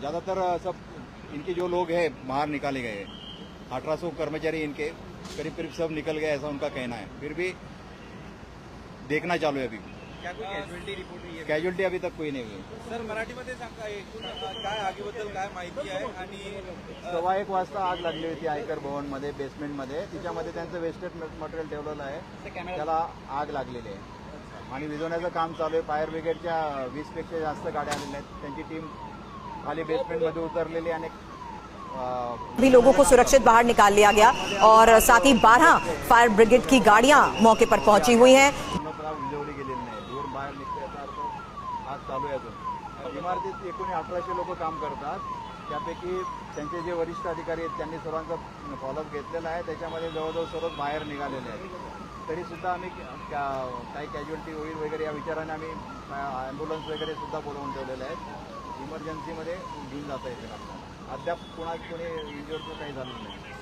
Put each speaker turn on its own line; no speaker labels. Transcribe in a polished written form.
ज़्यादातर सब इनके जो लोग हैं बाहर निकाले गए हैं। 1800 कर्मचारी इनके करीब करीब सब निकल गए, ऐसा उनका कहना है। फिर भी देखना चालू है अभी।
क्या कोई कॅज्युअलिटी रिपोर्ट नाही आहे?
कॅज्युअल्टी अभी तक कोई नहीं हुई।
सर मराठीमध्ये सांगा एकूण काय आगीबद्दल काय माहिती आहे आणि
1:15 वाजता आग लागली होती आयकर भवनमध्ये बेसमेंटमध्ये. तिच्यामध्ये त्यांचं वेस्टेज मटेरियल ठेवलेलं आहे, त्याला आग लागलेली आहे आणि विझवण्याचं काम चालू आहे. फायर ब्रिगेडच्या 20पेक्षा जास्त गाड्या आलेल्या आहेत. त्यांची टीम खाली बेसमेंटमध्ये उतरलेली आणि
भी लोगों को सुरक्षित बाहर निकाल लिया गया और साथ ही 12 फायर ब्रिगेड की गाड़ियां मौके पर पहुंची हुई हैं।
विझवली गेलेली नाही, दूर बाहेर निघते याचा अर्थ आग चालू आहे अजून. इमारतीत एकूण 1800 लोक काम करतात. त्यापैकी त्यांचे जे वरिष्ठ अधिकारी आहेत त्यांनी सर्वांचा फॉलोअप घेतलेला आहे. त्याच्यामध्ये जवळजवळ सर्वच बाहेर निघालेले आहेत. तरीसुद्धा आम्ही काही कॅज्युअल्टी होईल वगैरे या विचाराने आम्ही ॲम्ब्युलन्स वगैरे सुद्धा बोलवून ठेवलेले आहेत. इमर्जन्सीमध्ये घेऊन जाता येतील आपल्याला. अद्याप कोणी इंजुअर्ड काही झालं नाही.